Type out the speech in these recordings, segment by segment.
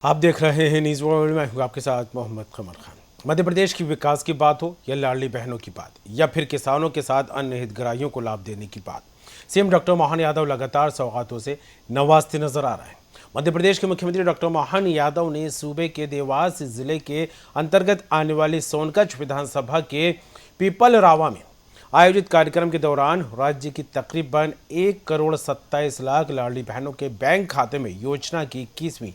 आप देख रहे हैं न्यूज़ वर्ल्ड। मैं हूं आपके साथ मोहम्मद कमर खान। मध्य प्रदेश की विकास की बात हो या लाडली बहनों की बात या फिर किसानों के साथ अन्य हितग्राहियों को लाभ देने की बात, सीएम डॉक्टर मोहन यादव लगातार सौगातों से नवाजते नजर आ रहे हैं। मध्य प्रदेश के मुख्यमंत्री डॉक्टर मोहन यादव ने सूबे के देवास जिले के अंतर्गत आने वाली सोनकच्छ विधानसभा के पीपलरावा में आयोजित कार्यक्रम के दौरान राज्य की तकरीबन 1,27,00,000 लाडली बहनों के बैंक खाते में योजना की 21वीं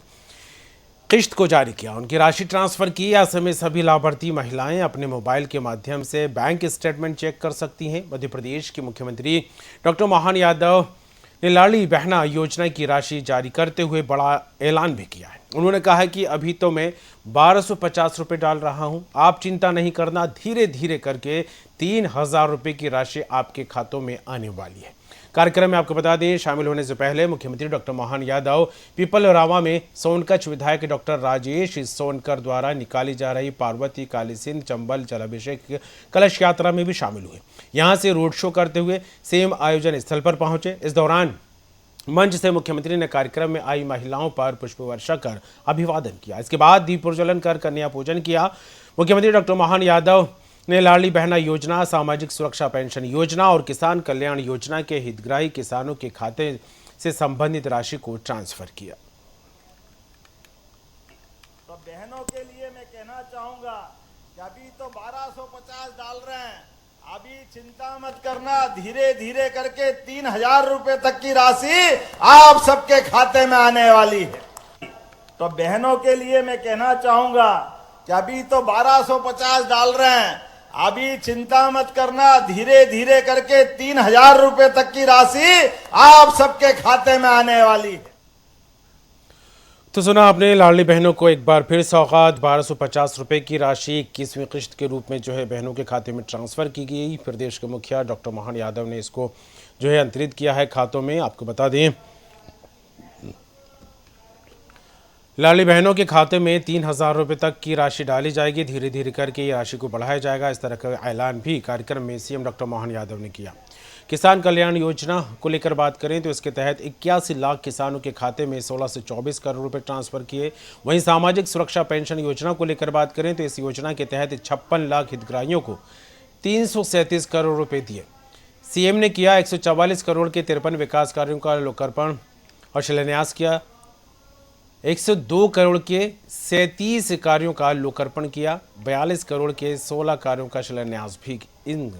किश्त को जारी किया। उनकी राशि ट्रांसफर की। ऐसे में सभी लाभार्थी महिलाएं अपने मोबाइल के माध्यम से बैंक स्टेटमेंट चेक कर सकती हैं। मध्य प्रदेश के मुख्यमंत्री डॉक्टर मोहन यादव ने लाडली बहना योजना की राशि जारी करते हुए बड़ा ऐलान भी किया है। उन्होंने कहा है कि अभी तो मैं 1,250 रुपये डाल रहा हूं, आप चिंता नहीं करना, धीरे धीरे करके 3,000 रुपये की राशि आपके खातों में आने वाली है। कार्यक्रम में आपको बता दें, शामिल होने से पहले मुख्यमंत्री डॉक्टर मोहन यादव पीपलरावा में सोनकच्छ विधायक डॉक्टर राजेश सोनकर द्वारा निकाली जा रही पार्वती काली सिंध चंबल जलाभिषेक कलश यात्रा में भी शामिल हुए। यहां से रोड शो करते हुए सीएम आयोजन स्थल पर पहुंचे। इस दौरान मंच से मुख्यमंत्री ने कार्यक्रम में आई महिलाओं पर पुष्प वर्षा कर अभिवादन किया। इसके बाद दीप प्रज्वलन कर कन्या पूजन किया। मुख्यमंत्री डॉक्टर मोहन यादव ने लाडली बहना योजना, सामाजिक सुरक्षा पेंशन योजना और किसान कल्याण योजना के हितग्राही किसानों के खाते से संबंधित राशि को ट्रांसफर किया। तो बहनों के लिए मैं कहना चाहूंगा कि अभी तो 1,250 डाल रहे हैं, अभी चिंता मत करना, धीरे धीरे करके 3,000 रुपए तक की राशि आप सबके खाते में आने वाली है। तो बहनों के लिए मैं कहना चाहूंगा कि अभी तो 1,250 डाल रहे हैं, अभी चिंता मत करना, धीरे धीरे करके 3,000 रुपए तक की राशि आप सबके खाते में आने वाली है। तो सुना आपने, लाडली बहनों को एक बार फिर सौगात 1,250 रुपये की राशि 21वीं किश्त के रूप में बहनों के खाते में ट्रांसफ़र की गई। प्रदेश के मुखिया डॉक्टर मोहन यादव ने इसको अंतरित किया है खातों में। आपको बता दें, लाडली बहनों के खाते में 3,000 रुपये तक की राशि डाली जाएगी। धीरे धीरे करके ये राशि को बढ़ाया जाएगा। इस तरह का ऐलान भी कार्यक्रम में सीएम डॉक्टर मोहन यादव ने किया। किसान कल्याण योजना को लेकर बात करें तो इसके तहत 81 लाख किसानों के खाते में 16 से 24 करोड़ रुपए ट्रांसफर किए। वहीं सामाजिक सुरक्षा पेंशन योजना को लेकर बात करें तो इस योजना के तहत 56 लाख हितग्राहियों को 337 करोड़ रुपए दिए। सीएम ने किया 144 करोड़ के 53 विकास कार्यों का लोकार्पण और शिलान्यास किया। 102 करोड़ के 37 कार्यों का लोकार्पण किया। 42 करोड़ के 16 कार्यों का शिलान्यास भी इन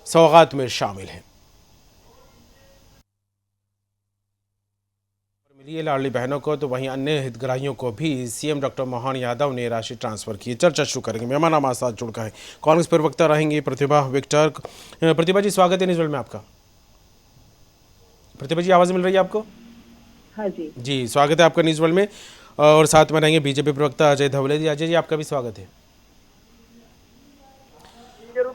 सौगात में शामिल है। मिली लाडली बहनों को, तो वहीं अन्य हितग्राहियों को भी सीएम डॉक्टर मोहन यादव ने राशि ट्रांसफर की। चर्चा शुरू करेंगे। मेहमान हमारे साथ जुड़ गए कांग्रेस प्रवक्ता रहेंगे प्रतिभा विक्टर। प्रतिभा जी, स्वागत है न्यूज़ वर्ल्ड में आपका। प्रतिभा जी, आवाज़ मिल रही है आपको? हाँ जी जी, स्वागत है आपका न्यूज़ वर्ल्ड में। और साथ में रहेंगे बीजेपी प्रवक्ता अजय धवले जी। अजय जी, आपका भी स्वागत है।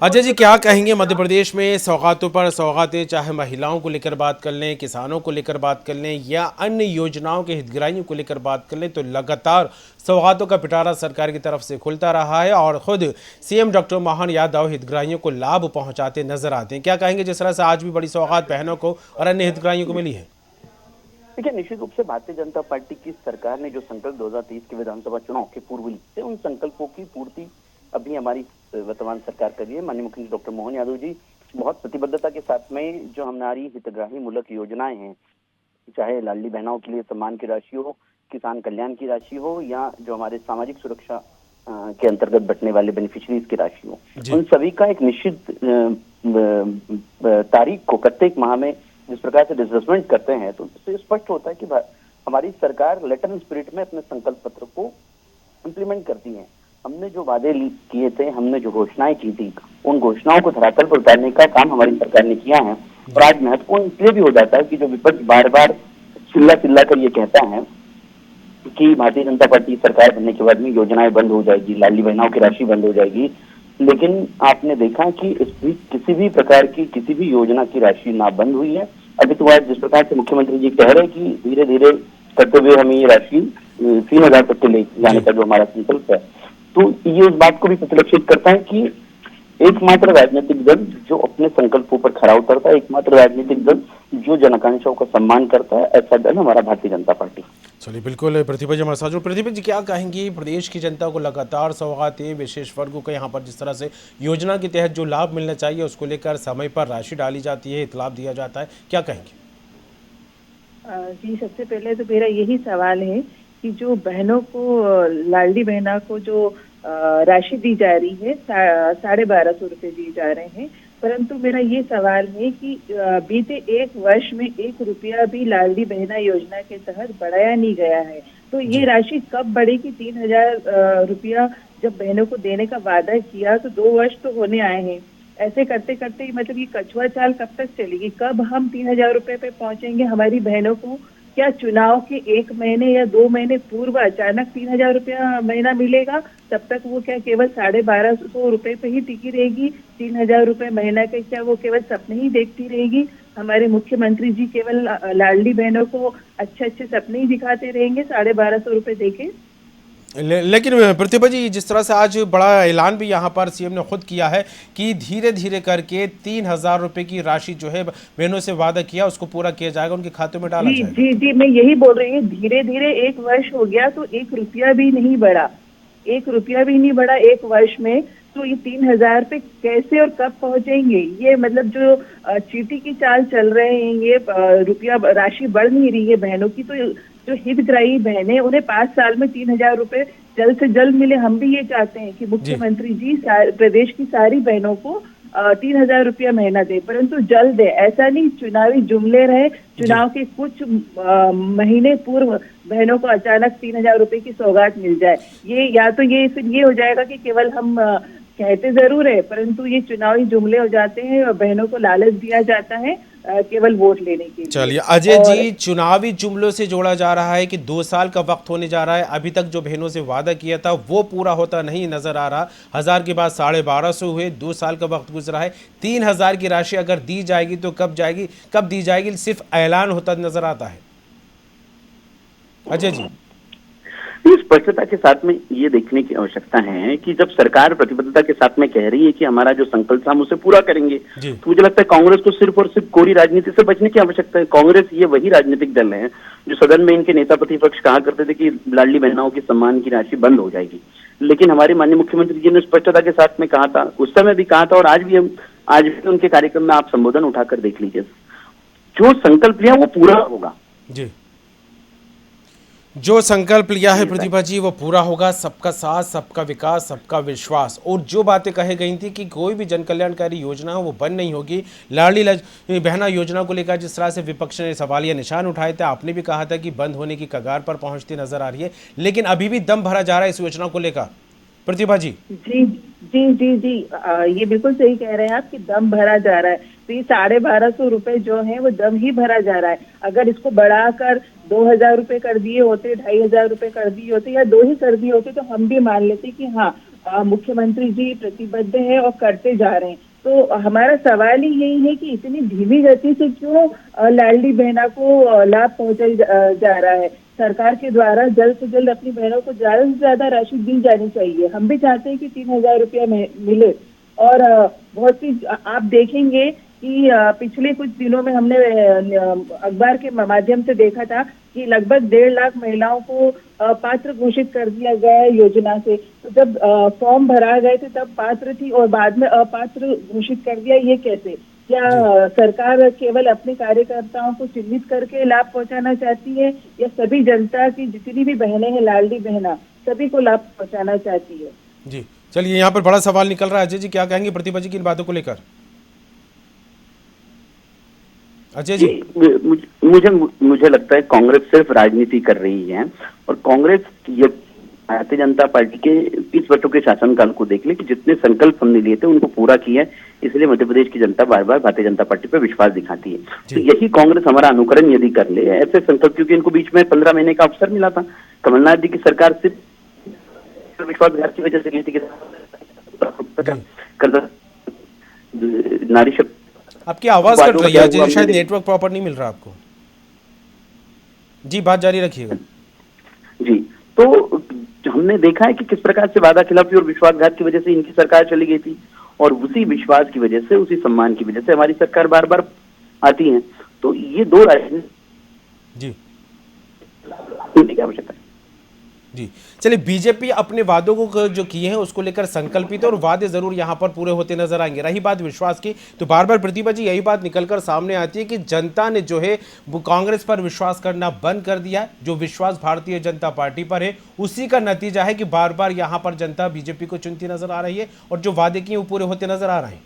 अजय जी, क्या कहेंगे, मध्य प्रदेश में सौगातों पर सौगातें, चाहे महिलाओं को लेकर बात कर लें, किसानों को लेकर बात कर लें या अन्य योजनाओं के हितग्राहियों को लेकर बात कर लें, तो लगातार सौगातों का पिटारा सरकार की तरफ से खुलता रहा है और खुद सीएम डॉक्टर मोहन यादव हितग्राहियों को लाभ पहुंचाते नजर आते हैं। क्या कहेंगे, जिस तरह से आज भी बड़ी सौगात बहनों को और अन्य हितग्राहियों को मिली है? देखिए, निश्चित रूप से भारतीय जनता पार्टी की सरकार ने जो संकल्प 2023 के विधानसभा चुनाव के पूर्व लिए थे, उन संकल्पों की पूर्ति अभी हमारी वर्तमान सरकार कर रही है। माननीय मुख्यमंत्री डॉक्टर मोहन यादव जी बहुत प्रतिबद्धता के साथ में जो हमारी हितग्राही मूलक योजनाएं हैं, चाहे लाडली बहनों के लिए सम्मान की राशि हो, किसान कल्याण की राशि हो या जो हमारे सामाजिक सुरक्षा के अंतर्गत बंटने वाले बेनिफिशरीज की राशि हो, उन सभी का एक निश्चित तारीख को प्रत्येक माह में जिस प्रकार से डिसबर्समेंट करते हैं, तो इससे स्पष्ट होता है कि हमारी सरकार लेटर एंड स्पिरिट में अपने संकल्प पत्र को इम्प्लीमेंट करती है। हमने जो वादे किए थे, हमने जो घोषणाएं की थी, उन घोषणाओं को धरातल पर उतारने का काम हमारी सरकार ने किया है। और आज महत्वपूर्ण इसलिए भी हो जाता है कि जो विपक्ष बार बार चिल्ला चिल्ला कर ये कहता है कि भारतीय जनता पार्टी सरकार बनने के बाद में योजनाएं बंद हो जाएगी, लाडली बहनों की राशि बंद हो जाएगी, लेकिन आपने देखा कि इसमें किसी भी प्रकार की किसी भी योजना की राशि ना बंद हुई है। अभी तो आज जिस प्रकार से मुख्यमंत्री जी कह रहे हैं कि धीरे धीरे करते हुए हमें ये राशि 3,000 तक के ले जाने का जो हमारा संकल्प है, तो ये उस बात को भी प्रतिलक्षित करता है कि एकमात्र राजनीतिक दल जो अपने संकल्पों पर खरा उतरता है, एकमात्र राजनीतिक दल जो जन आकांक्षाओं का सम्मान करता है, ऐसा दल हमारा भारतीय जनता पार्टी। चलिए, बिल्कुल प्रतिभा जी हमारे साथ। प्रतिभा जी, क्या कहेंगी प्रदेश की जनता को लगातार सौगातें, विशेष वर्गों को यहाँ पर जिस तरह से योजना के तहत जो लाभ मिलना चाहिए उसको लेकर समय पर राशि डाली जाती है, इतलाफ दिया जाता है, क्या कहेंगे? जी, सबसे पहले तो मेरा यही सवाल है कि जो बहनों को लाडली बहना को जो राशि दी जा रही है, 1250 रुपये दिए जा रहे हैं, परंतु मेरा ये सवाल है कि बीते 1 वर्ष में 1 रुपया भी लाडली बहना योजना के तहत बढ़ाया नहीं गया है। तो ये राशि कब बढ़ेगी? 3000 रुपया जब बहनों को देने का वादा किया तो 2 वर्ष तो होने आए हैं। ऐसे करते करते मतलब ये कछुआ चाल कब तक चलेगी? कब हम 3000 रुपये पे पहुंचेंगे? हमारी बहनों को क्या चुनाव के 1 महीने या 2 महीने पूर्व अचानक 3000 रुपया महीना मिलेगा? तब तक वो क्या केवल 1250 रुपये पे ही टिकी रहेगी? 3000 रुपये महीना के क्या वो केवल सपने ही देखती रहेगी? हमारे मुख्यमंत्री जी केवल लाडली बहनों को अच्छे अच्छे सपने ही दिखाते रहेंगे 1250 रुपये देके? लेकिन प्रतिभा जी, जिस तरह से आज बड़ा ऐलान भी यहाँ पर सीएम ने खुद किया है कि धीरे धीरे करके 3000 रुपये की राशि जो है बहनों से वादा किया उसको पूरा किया जाएगा, उनके खातों में डाला जी जाएगा। जी जी, मैं यही बोल रही हूँ, धीरे धीरे 1 वर्ष हो गया तो 1 रुपया भी नहीं बढ़ा, 1 रुपया भी नहीं बढ़ा 1 वर्ष में। तो ये 3000 पे कैसे और कब पहुंचेंगे? ये मतलब जो चीटी की चाल चल रहे हैं, ये रुपया राशि बढ़ नहीं रही है बहनों की। तो जो हितग्राही बहनें, उन्हें 5 साल में 3000 रुपये जल्द से जल्द मिले। हम भी ये चाहते हैं कि मुख्यमंत्री जी प्रदेश की सारी बहनों को 3000 रुपया महीना दे, परंतु जल्द दे। ऐसा नहीं चुनावी जुमले रहे, चुनाव के कुछ महीने पूर्व बहनों को अचानक 3000 रुपये की सौगात मिल जाए। ये या तो ये फिर ये हो जाएगा कि केवल हम कहते जरूर है, परंतु ये चुनावी जुमले हो जाते हैं और बहनों को लालच दिया जाता है केवल वोट लेने के लिए। चलिए अजय जी, चुनावी जुमलों से जोड़ा जा रहा है कि 2 साल का वक्त होने जा रहा है, अभी तक जो बहनों से वादा किया था वो पूरा होता नहीं नजर आ रहा। 1000 के बाद 1250 हुए, 2 साल का वक्त गुजरा है। 3000 की राशि अगर दी जाएगी तो कब जाएगी, कब दी जाएगी, सिर्फ ऐलान होता नजर आता है। अजय जी, स्पष्टता के साथ में ये देखने की आवश्यकता है कि जब सरकार प्रतिबद्धता के साथ में कह रही है कि हमारा जो संकल्प था हम उसे पूरा करेंगे, तो मुझे लगता है कांग्रेस को सिर्फ और सिर्फ कोरी राजनीति से बचने की आवश्यकता है। कांग्रेस ये वही राजनीतिक दल है जो सदन में इनके नेता प्रतिपक्ष कहा करते थे कि लाडली बहनाओं की सम्मान की राशि बंद हो जाएगी, लेकिन हमारे माननीय मुख्यमंत्री जी ने स्पष्टता के साथ में कहा था, उस समय भी कहा था और आज भी उनके कार्यक्रम में आप संबोधन उठाकर देख लीजिए, जो संकल्प लिया वो पूरा होगा। जी, जो संकल्प लिया है प्रतिभा जी वो पूरा होगा। सबका साथ, सबका विकास, सबका विश्वास। और जो बातें कही गई थी कि कोई भी जन कल्याणकारी योजना वो बंद नहीं होगी, लाडली बहना योजना को लेकर जिस तरह से विपक्ष ने सवालिया निशान उठाए थे, आपने भी कहा था कि बंद होने की कगार पर पहुंचती नजर आ रही है, लेकिन अभी भी दम भरा जा रहा है इस योजना को लेकर। प्रतिभा जी जी जी जी जी, ये बिल्कुल सही कह रहे हैं आप कि दम भरा जा रहा है। तो ये 1250 रुपए जो है वो दम ही भरा जा रहा है। अगर इसको बढ़ाकर 2000 रुपए कर दिए होते, 2500 रुपए कर दिए होते या 2 ही कर दिए होते तो हम भी मान लेते कि हाँ मुख्यमंत्री जी प्रतिबद्ध है और करते जा रहे हैं। तो हमारा सवाल ही यही है कि इतनी धीमी गति से क्यों लाडली बहना को लाभ पहुंचाया जा रहा है। सरकार के द्वारा जल्द से जल्द अपनी बहनों को ज्यादा से ज्यादा राशि दी जानी चाहिए। हम भी चाहते हैं कि 3000 रुपया मिले। और बहुत सी आप देखेंगे कि पिछले कुछ दिनों में हमने अखबार के माध्यम से देखा था कि लगभग 1.5 लाख महिलाओं को पात्र घोषित कर दिया गया है योजना से। तो जब फॉर्म भरा गए थे तब पात्र थी और बाद में अपात्र घोषित कर दिया, ये कैसे? क्या सरकार केवल अपने कार्यकर्ताओं को चिन्हित करके लाभ पहुंचाना चाहती है या सभी जनता की जितनी भी बहनें हैं लाडली बहना सभी को लाभ पहुंचाना चाहती है? जी, चलिए यहाँ पर बड़ा सवाल निकल रहा है। अजय जी क्या कहेंगे प्रतिभा जी की इन बातों को लेकर? अजय जी, मुझे लगता है कांग्रेस सिर्फ राजनीति कर रही है और कांग्रेस ये भारतीय जनता पार्टी के 30 वर्षों के शासनकाल को देख ले कि जितने संकल्प हमने लिए थे उनको पूरा किया है, इसलिए मध्य प्रदेश की जनता बार बार भारतीय जनता पार्टी पर विश्वास दिखाती है। तो यही कांग्रेस हमारा अनुकरण यदि कर ले ऐसे संकल्प, क्योंकि इनको बीच में 15 महीने का अवसर मिला था। कमलनाथ जी की सरकार सिर्फ विश्वासघात की वजह से नहीं थी, नारी शक्ति। आपकी आवाज कट रही है अजय, शायद नेटवर्क प्रॉपर नहीं मिल रहा आपको। जी, बात जारी रखिएगा। जी, तो हमने देखा है कि किस प्रकार से वादा खिलाफी और विश्वासघात की वजह से इनकी सरकार चली गई थी और उसी विश्वास की वजह से, उसी सम्मान की वजह से हमारी सरकार बार बार आती है। तो ये दो राजनीति जी नीति की आवश्यकता है। जी चलिए, बीजेपी अपने वादों को जो किए हैं उसको लेकर संकल्पित है और वादे जरूर यहां पर पूरे होते नजर आएंगे। रही बात विश्वास की, तो बार बार प्रतिभा जी यही बात निकलकर सामने आती है कि जनता ने जो है वो कांग्रेस पर विश्वास करना बंद कर दिया है। जो विश्वास भारतीय जनता पार्टी पर है उसी का नतीजा है कि बार बार यहां पर जनता बीजेपी को चुनती नजर आ रही है और जो वादे किए वो पूरे होते नजर आ रहे हैं।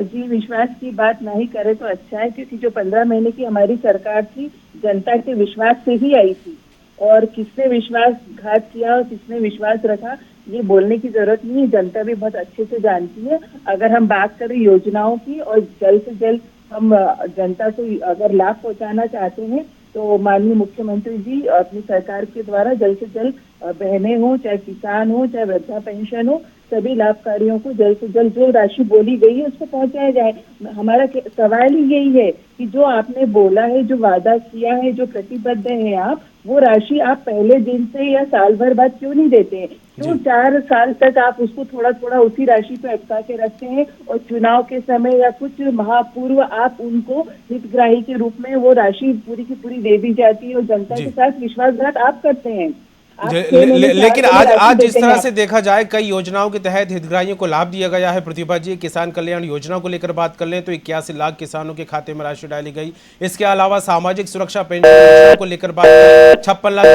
जी, विश्वास की बात नहीं करे तो अच्छा है, क्योंकि जो 15 महीने की हमारी सरकार थी जनता के विश्वास से ही आई थी, और किसने विश्वासघात किया और किसने विश्वास रखा ये बोलने की जरूरत नहीं है, जनता भी बहुत अच्छे से जानती है। अगर हम बात करें योजनाओं की, और जल्द से जल्द हम जनता को अगर लाभ पहुंचाना चाहते हैं तो माननीय मुख्यमंत्री जी अपनी सरकार के द्वारा जल्द से जल्द बहनें हो, चाहे किसान हो, चाहे वृद्धा पेंशन हो, सभी लाभकारियों को जल्द से जल्द जो राशि बोली गई है उसको पहुंचाया जाए। हमारा सवाल ही यही है कि जो आपने बोला है, जो वादा किया है, जो प्रतिबद्ध है आप, वो राशि आप पहले दिन से या साल भर बाद क्यों नहीं देते हैं? क्यों 4 साल तक आप उसको थोड़ा थोड़ा उसी राशि पे अटका के रखते हैं, और चुनाव के समय या कुछ माह पूर्व आप उनको हितग्राही के रूप में वो राशि पूरी की पूरी दे दी जाती है, और जनता के साथ विश्वासघात आप करते हैं। लेकिन आज जिस तरह से देखा जाए कई योजनाओं के तहत हितग्राहियों को लाभ दिया गया है। प्रतिभा जी, किसान कल्याण योजना को लेकर बात कर लें तो 81 लाख किसानों के खाते में राशि डाली गई। इसके अलावा सामाजिक सुरक्षा पेंशन योजना को लेकर बात करें 56 लाख।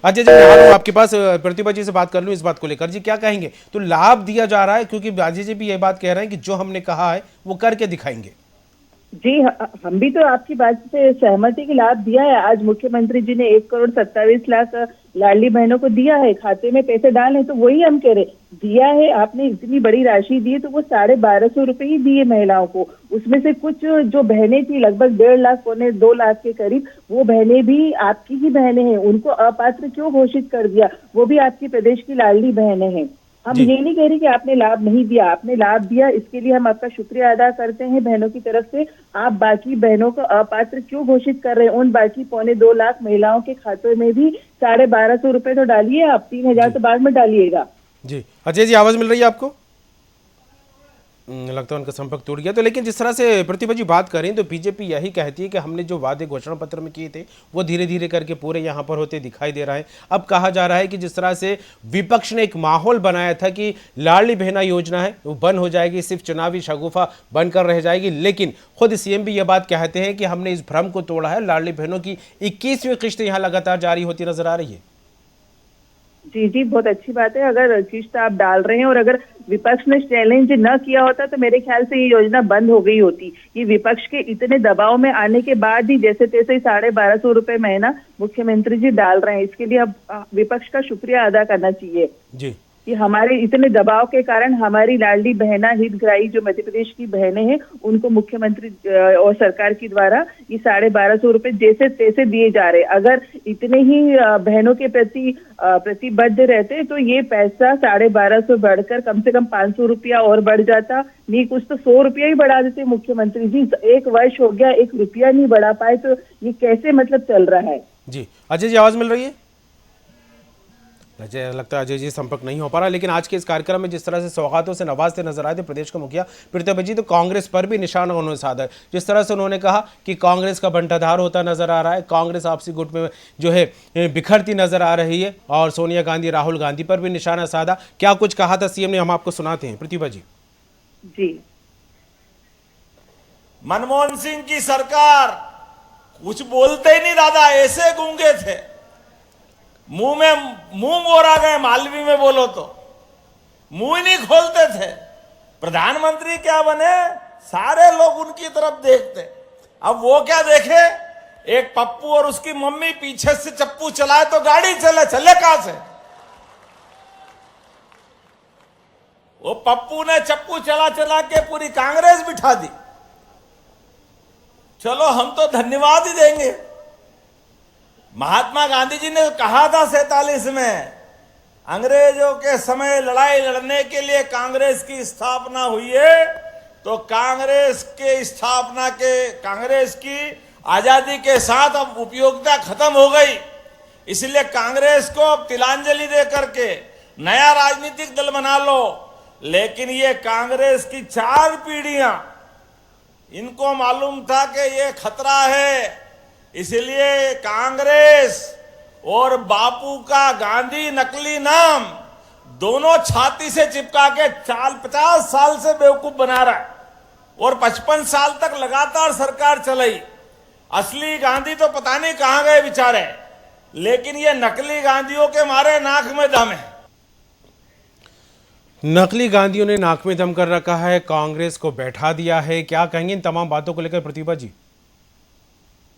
अजय जी, मैं आ रहा हूं आपके पास, प्रतिभा जी से बात कर लूं इस बात को लेकर। जी क्या कहेंगे? तो लाभ दिया जा रहा है, क्योंकि अजय जी भी ये बात कह रहे हैं कि जो हमने कहा है वो करके दिखाएंगे। जी, हम भी तो आपकी बात से सहमत है कि लाभ दिया है। आज मुख्यमंत्री जी ने 1,27,00,000 लाडली बहनों को दिया है, खाते में पैसे डाले, तो वही हम कह रहे, दिया है आपने, इतनी बड़ी राशि दी है तो वो 1250 रुपए ही दिए महिलाओं को। उसमें से कुछ जो बहनें थी लगभग 1.5 लाख पौने 2 लाख के करीब, वो बहनें भी आपकी ही बहनें हैं, उनको अपात्र क्यों घोषित कर दिया? वो भी आपकी प्रदेश की लाडली बहनें हैं। हम ये नहीं कह रहे कि आपने लाभ नहीं दिया, आपने लाभ दिया, इसके लिए हम आपका शुक्रिया अदा करते हैं बहनों की तरफ से। आप बाकी बहनों को अपात्र क्यों घोषित कर रहे हैं? उन बाकी पौने 2 लाख महिलाओं के खाते में भी 1250 रुपए तो डालिए आप, 3,000 तो बाद में डालिएगा। जी अजय जी, आवाज मिल रही है आपको? लगता है उनका संपर्क टूट गया। तो लेकिन जिस तरह से प्रतिभा जी बात करें तो बीजेपी यही कहती है कि हमने जो वादे घोषणा पत्र में किए थे वो धीरे धीरे करके पूरे यहाँ पर होते दिखाई दे रहा है। अब कहा जा रहा है कि जिस तरह से विपक्ष ने एक माहौल बनाया था कि लाडली बहना योजना है वो बंद हो जाएगी, सिर्फ चुनावी शगुफा बनकर रह जाएगी, लेकिन खुद सीएम भी ये बात कहते हैं कि हमने इस भ्रम को तोड़ा है। लाडली बहनों की 21वीं किश्त यहाँ लगातार जारी होती नजर आ रही है। जी जी, बहुत अच्छी बात है। अगर किश्त आप डाल रहे हैं और अगर विपक्ष ने चैलेंज न किया होता तो मेरे ख्याल से ये योजना बंद हो गई होती। ये विपक्ष के इतने दबाव में आने के बाद ही जैसे तैसे 1250 रुपए महीना मुख्यमंत्री जी डाल रहे हैं। इसके लिए अब विपक्ष का शुक्रिया अदा करना चाहिए जी, कि हमारे इतने दबाव के कारण हमारी लाडली बहना हितग्राही जो मध्य प्रदेश की बहनें हैं उनको मुख्यमंत्री और सरकार के द्वारा ये 1250 रुपए जैसे तैसे दिए जा रहे। अगर इतने ही बहनों के प्रति प्रतिबद्ध रहते तो ये पैसा 1250 बढ़कर कम से कम 500 रुपया और बढ़ जाता। नहीं कुछ तो 100 रुपया ही बढ़ा देते मुख्यमंत्री जी। 1 वर्ष हो गया, 1 रुपया नहीं बढ़ा पाए, तो ये कैसे मतलब चल रहा है? जी अजय जी, आवाज मिल रही है? अजय, लगता है अजय जी संपर्क नहीं हो पा रहा। लेकिन आज के इस कार्यक्रम में जिस तरह से सौगातों से नवाजते नजर आए थे प्रदेश के मुखिया प्रतिभा जी, तो कांग्रेस पर भी निशाना उन्होंने साधा। जिस तरह से उन्होंने कहा कि कांग्रेस का बंटाधार होता नजर आ रहा है, कांग्रेस आपसी गुट में जो है बिखरती नजर आ रही है, और सोनिया गांधी राहुल गांधी पर भी निशाना साधा। क्या कुछ कहा था सीएम ने, हम आपको सुनाते हैं प्रतिभा जी। जी, मनमोहन सिंह की सरकार कुछ बोलते ही नहीं दादा, ऐसे गूंगे थे, मुंह में मुंह मोड़ा गए, मालवी में बोलो तो मुंह ही नहीं खोलते थे। प्रधानमंत्री क्या बने, सारे लोग उनकी तरफ देखते। अब वो क्या देखे, एक पप्पू और उसकी मम्मी पीछे से चप्पू चलाए तो गाड़ी चले कहां से? वो पप्पू ने चप्पू चला चला के पूरी कांग्रेस बिठा दी। चलो हम तो धन्यवाद ही देंगे। महात्मा गांधी जी ने कहा था 47 में, अंग्रेजों के समय लड़ाई लड़ने के लिए कांग्रेस की स्थापना हुई है, तो कांग्रेस की आजादी के साथ अब उपयोगिता खत्म हो गई। इसलिए कांग्रेस को अब तिलांजलि दे करके नया राजनीतिक दल बना लो। लेकिन ये कांग्रेस की 4 पीढ़ियां, इनको मालूम था कि ये खतरा है, इसलिए कांग्रेस और बापू का गांधी नकली नाम दोनों छाती से चिपका के 50 साल से बेवकूफ बना रहा है और 55 साल तक लगातार सरकार चलाई। असली गांधी तो पता नहीं कहां गए बेचारे, लेकिन ये नकली गांधियों के मारे नाक में दम है। नकली गांधियों ने नाक में दम कर रखा है, कांग्रेस को बैठा दिया है। क्या कहेंगे इन तमाम बातों को लेकर प्रतिभा जी?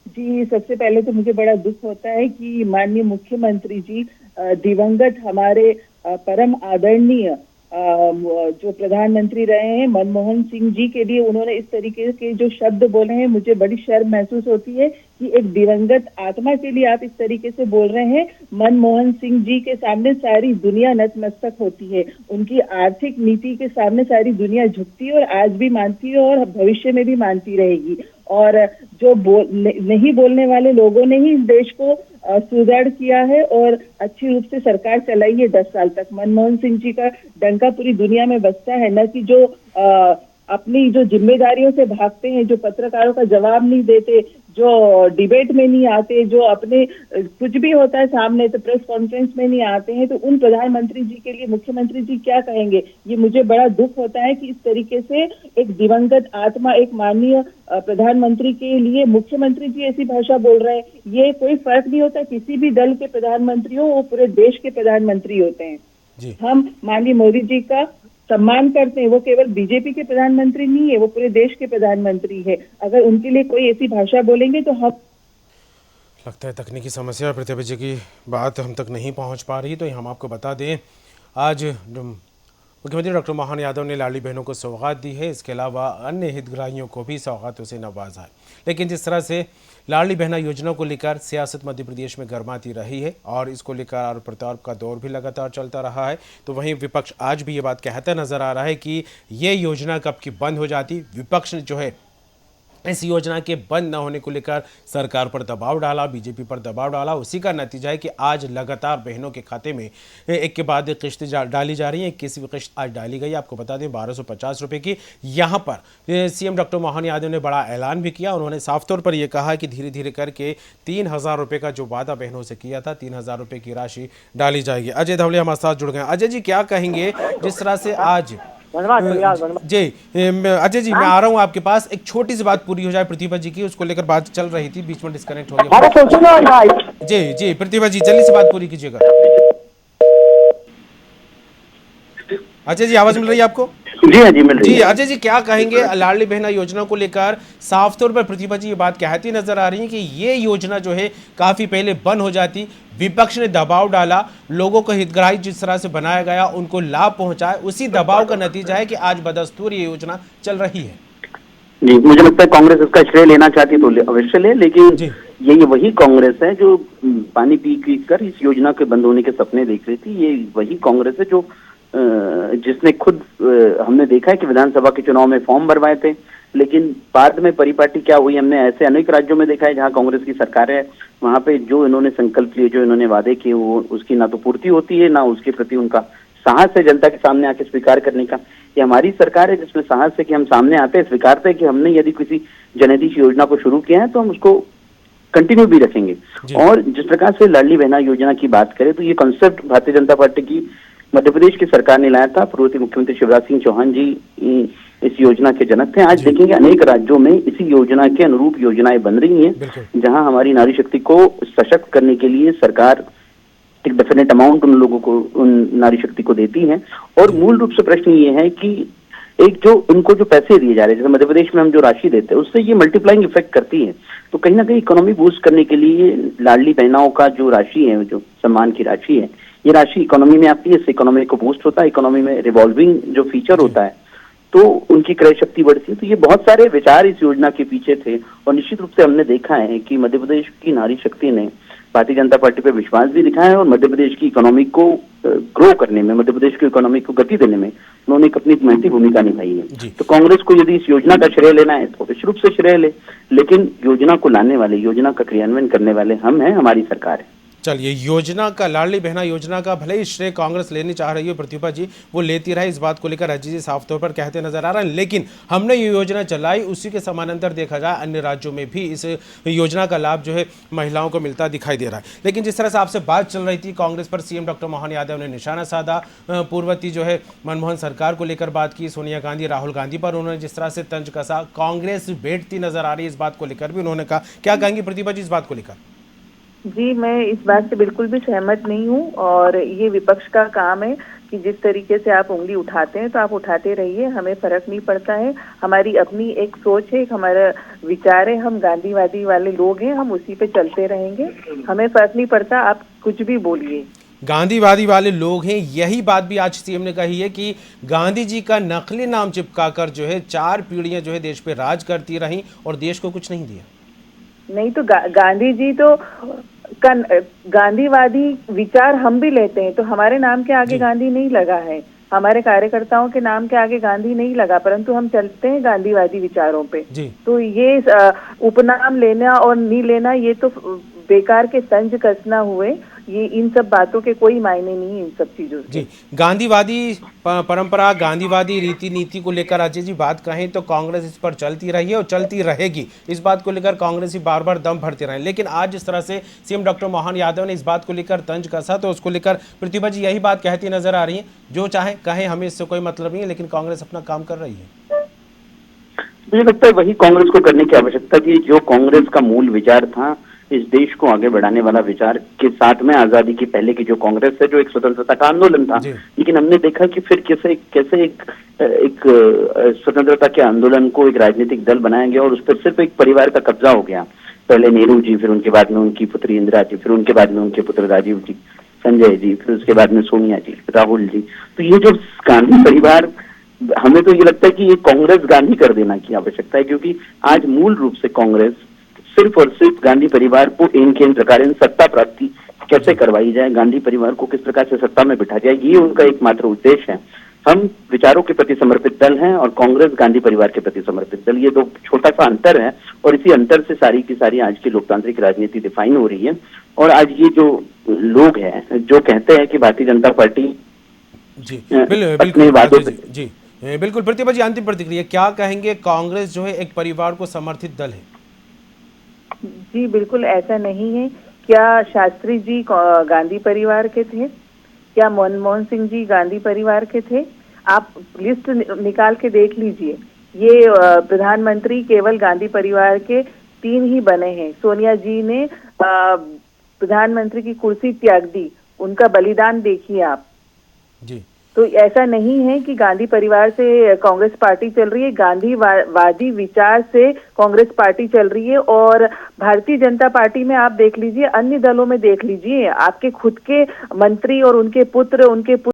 जी, सबसे पहले तो मुझे बड़ा दुख होता है कि माननीय मुख्यमंत्री जी दिवंगत हमारे परम आदरणीय जो प्रधानमंत्री रहे हैं मनमोहन सिंह जी के लिए उन्होंने इस तरीके के जो शब्द बोले हैं, मुझे बड़ी शर्म महसूस होती है कि एक दिवंगत आत्मा के लिए आप इस तरीके से बोल रहे हैं। मनमोहन सिंह जी के सामने सारी दुनिया नतमस्तक होती है, उनकी आर्थिक नीति के सामने सारी दुनिया झुकती है और आज भी मानती है और भविष्य में भी मानती रहेगी। और जो नहीं बोलने वाले लोगों ने ही इस देश को सुदृढ़ किया है और अच्छी रूप से सरकार चलाई है 10 साल तक। मनमोहन सिंह जी का डंका पूरी दुनिया में बजता है, न कि जो अपनी जो जिम्मेदारियों से भागते हैं, जो पत्रकारों का जवाब नहीं देते, जो डिबेट में नहीं आते, जो अपने कुछ भी होता है सामने तो प्रेस कॉन्फ्रेंस में नहीं आते हैं। तो उन प्रधानमंत्री जी के लिए मुख्यमंत्री जी क्या कहेंगे? ये मुझे बड़ा दुख होता है कि इस तरीके से एक दिवंगत आत्मा, एक माननीय प्रधानमंत्री के लिए मुख्यमंत्री जी ऐसी भाषा बोल रहे हैं। ये कोई फर्क नहीं होता, किसी भी दल के प्रधानमंत्री हो, वो पूरे देश के प्रधानमंत्री होते हैं जी। हम माननीय मोदी जी का सम्मान करते हैं, वो केवल बीजेपी के प्रधानमंत्री नहीं है, वो पूरे देश के प्रधानमंत्री है। अगर उनके लिए कोई ऐसी भाषा बोलेंगे तो हम लगता है तकनीकी समस्या प्रतिभा जी की बात हम तक नहीं पहुंच पा रही, तो हम आपको बता दें आज मुख्यमंत्री डॉक्टर मोहन यादव ने लाडली बहनों को सौगात दी है। इसके अलावा अन्य हितग्राहियों को भी सौगातों से नवाजा है। लेकिन जिस तरह से लाडली बहना योजना को लेकर सियासत मध्य प्रदेश में गर्माती रही है और इसको लेकर आरोप प्रत्यारोप का दौर भी लगातार चलता रहा है, तो वहीं विपक्ष आज भी ये बात कहता नजर आ रहा है कि ये योजना कब की बंद हो जाती। विपक्ष ने जो है इस योजना के बंद न होने को लेकर सरकार पर दबाव डाला, बीजेपी पर दबाव डाला। उसी का नतीजा है कि आज लगातार बहनों के खाते में एक के बाद एक किस्त डाली जा रही है। 21वीं किस्त आज डाली गई। आपको बता दें 1250 रुपये की। यहाँ पर सीएम डॉक्टर मोहन यादव ने बड़ा ऐलान भी किया। उन्होंने साफ तौर पर यह कहा कि धीरे धीरे करके 3000 रुपये का जो वादा बहनों से किया था, 3000 रुपये की राशि डाली जाएगी। अजय धवले हमारे साथ जुड़ गए। अजय जी क्या कहेंगे जिस तरह से आज जी अजय जी मैं आ रहा हूँ आपके पास। एक छोटी सी बात पूरी हो जाए प्रतिभा जी की, उसको लेकर बात चल रही थी, बीच में डिस्कनेक्ट हो गया। जी प्रतिभा जी जल्दी से बात पूरी कीजिएगा। अजय जी आवाज मिल रही है आपको? जी हाँ जी मिल रही है। जी अजय जी क्या कहेंगे लाडली बहना योजना को लेकर? साफ तौर पर प्रतिभा जी ये बात कहती नजर आ रही है कि ये योजना जो है काफी पहले बंद हो जाती, विपक्ष ने दबाव डाला, लोगों को हितग्राही जिस तरह से बनाया गया उनको लाभ पहुंचाए, उसी दबाव का नतीजा है कि आज बदस्तूर ये योजना चल रही है। जी मुझे लगता है कांग्रेस इसका श्रेय लेना चाहती तो अवश्य ले, लेकिन ये वही कांग्रेस है जो पानी पी कर इस योजना के बंद होने के सपने देख रही थी। ये वही कांग्रेस है जो जिसने खुद हमने देखा है कि विधानसभा के चुनाव में फॉर्म भरवाए थे, लेकिन बाद में परिपाटी क्या हुई हमने ऐसे अनेक राज्यों में देखा है जहां कांग्रेस की सरकार है, वहां पे जो इन्होंने संकल्प लिए, जो इन्होंने वादे किए, वो उसकी ना तो पूर्ति होती है, ना उसके प्रति उनका साहस है जनता के सामने आके स्वीकार करने का। ये हमारी सरकार है जिसमें साहस है कि हम सामने आते हैं, स्वीकारते हैं कि हमने यदि किसी जनहित योजना को शुरू किया है तो हम उसको कंटिन्यू भी रखेंगे। और जिस प्रकार से लाडली बहना योजना की बात करें तो ये कॉन्सेप्ट भारतीय जनता पार्टी की मध्य प्रदेश की सरकार ने लाया था। पूर्व मुख्यमंत्री शिवराज सिंह चौहान जी इस योजना के जनक थे। आज देखेंगे अनेक राज्यों में इसी योजना के अनुरूप योजनाएं बन रही हैं, जहां हमारी नारी शक्ति को सशक्त करने के लिए सरकार एक डेफिनेट अमाउंट उन लोगों को, उन नारी शक्ति को देती है। और मूल रूप से प्रश्न ये है कि एक जो उनको जो पैसे दिए जा रहे हैं, जैसे मध्य प्रदेश में हम जो राशि देते हैं उससे ये मल्टीप्लाइंग इफेक्ट करती है। तो कहीं ना कहीं इकोनॉमी बूस्ट करने के लिए लाडली बहनाओं का जो राशि है, जो सम्मान की राशि है, ये राशि इकोनॉमी में आती है, इससे इकोनॉमी को बूस्ट होता है, इकोनॉमी में रिवॉल्विंग जो फीचर होता है तो उनकी क्रय शक्ति बढ़ती है। तो ये बहुत सारे विचार इस योजना के पीछे थे और निश्चित रूप से हमने देखा है कि मध्य प्रदेश की नारी शक्ति ने भारतीय जनता पार्टी पर विश्वास भी दिखाया है और मध्य प्रदेश की इकोनॉमी को ग्रो करने में, मध्य प्रदेश की इकोनॉमी को गति देने में उन्होंने एक अपनी महती भूमिका निभाई है। तो कांग्रेस को यदि इस योजना का श्रेय लेना है तो निश्चित रूप से श्रेय ले, लेकिन योजना को लाने वाले, योजना का क्रियान्वयन करने वाले हम हैं, हमारी सरकार है। चलिए, योजना का, लाडली बहना योजना का भले ही श्रेय कांग्रेस लेनी चाह रही हो प्रतिभा जी, वो लेती रहे, इस बात को लेकर अजय जी साफ तौर पर कहते नजर आ रहे हैं, लेकिन हमने ये योजना चलाई, उसी के समानांतर देखा जाए अन्य राज्यों में भी इस योजना का लाभ जो है महिलाओं को मिलता दिखाई दे रहा है। लेकिन जिस तरह से आपसे बात चल रही थी, कांग्रेस पर सीएम डॉक्टर मोहन यादव ने निशाना साधा, पूर्ववर्ती जो है मनमोहन सरकार को लेकर बात की, सोनिया गांधी, राहुल गांधी पर उन्होंने जिस तरह से तंज कसा, कांग्रेस बैठती नजर आ रही है, इस बात को लेकर भी उन्होंने कहा। क्या कहेंगी प्रतिभा जी इस बात को लेकर? जी, मैं इस बात से बिल्कुल भी सहमत नहीं हूँ और ये विपक्ष का काम है कि जिस तरीके से आप उंगली उठाते हैं तो आप उठाते रहिए, हमें फर्क नहीं पड़ता है। हमारी अपनी एक सोच है, एक हमारा विचार है, हम गांधीवादी वाले लोग हैं, हम उसी पे चलते रहेंगे, हमें फर्क नहीं पड़ता, आप कुछ भी बोलिए। गांधीवादी वाले लोग हैं, यही बात भी आज सीएम ने कही है कि गांधी जी का नकली नाम चिपकाकर जो है 4 पीढ़ियां जो है देश पे राज करती रहीं और देश को कुछ नहीं दिया। नहीं तो गांधी जी तो गांधीवादी विचार हम भी लेते हैं, तो हमारे नाम के आगे गांधी नहीं लगा है, हमारे कार्यकर्ताओं के नाम के आगे गांधी नहीं लगा, परंतु हम चलते हैं गांधीवादी विचारों पे। तो ये उपनाम लेना और नहीं लेना ये तो बेकार के तंज कसना हुए, ये इन सब बातों के कोई मायने नहीं है इन सब चीजों से। जी, गांधीवादी परंपरा, गांधीवादी रीति नीति को लेकर अजय जी बात कहें तो कांग्रेस इस पर चलती रही है और चलती रहेगी, इस बात को लेकर कांग्रेस ही बार बार दम भरते रहे। लेकिन आज जिस तरह से सीएम डॉक्टर मोहन यादव ने इस बात को लेकर तंज कसा, तो उसको लेकर प्रतिभा जी यही बात कहती नजर आ रही है, जो चाहे कहें, हमें इससे कोई मतलब नहीं है, लेकिन कांग्रेस अपना काम कर रही है। मुझे लगता है वही कांग्रेस को करने की आवश्यकता थी, जो कांग्रेस का मूल विचार था, इस देश को आगे बढ़ाने वाला विचार के साथ में आजादी की पहले की जो कांग्रेस है, जो एक स्वतंत्रता का आंदोलन था, लेकिन हमने देखा कि फिर कैसे एक स्वतंत्रता के आंदोलन को एक राजनीतिक दल बनाया गया और उस पर सिर्फ एक परिवार का कब्जा हो गया। पहले नेहरू जी, फिर उनके बाद में उनकी पुत्री इंदिरा जी, फिर उनके बाद में उनके पुत्र राजीव जी, संजय जी, फिर उसके बाद में सोनिया जी, राहुल जी। तो ये जो गांधी परिवार, हमें तो ये लगता है कि ये कांग्रेस गांधी कर देना की आवश्यकता है, क्योंकि आज मूल रूप से कांग्रेस सिर्फ और सिर्फ गांधी परिवार को इन प्रकार सत्ता प्राप्ति कैसे करवाई जाए, गांधी परिवार को किस प्रकार से सत्ता में बिठा जाए, ये उनका एकमात्र उद्देश्य है। हम विचारों के प्रति समर्पित दल हैं और कांग्रेस गांधी परिवार के प्रति समर्पित दल, ये दो छोटा सा अंतर है और इसी अंतर से सारी की सारी आज की लोकतांत्रिक राजनीति डिफाइन हो रही है। और आज ये जो लोग हैं जो कहते हैं कि भारतीय जनता पार्टी बिल्कुल प्रतिभा जी, अंतिम प्रतिक्रिया क्या कहेंगे? कांग्रेस जो है एक परिवार को समर्थित दल है। जी बिल्कुल ऐसा नहीं है। क्या शास्त्री जी गांधी परिवार के थे? क्या मनमोहन सिंह जी गांधी परिवार के थे? आप लिस्ट निकाल के देख लीजिए। ये प्रधानमंत्री केवल गांधी परिवार के 3 ही बने हैं। सोनिया जी ने प्रधानमंत्री की कुर्सी त्याग दी, उनका बलिदान देखिए आप जी। तो ऐसा नहीं है कि गांधी परिवार से कांग्रेस पार्टी चल रही है, गांधीवादी विचार से कांग्रेस पार्टी चल रही है। और भारतीय जनता पार्टी में आप देख लीजिए, अन्य दलों में देख लीजिए, आपके खुद के मंत्री और उनके पुत्र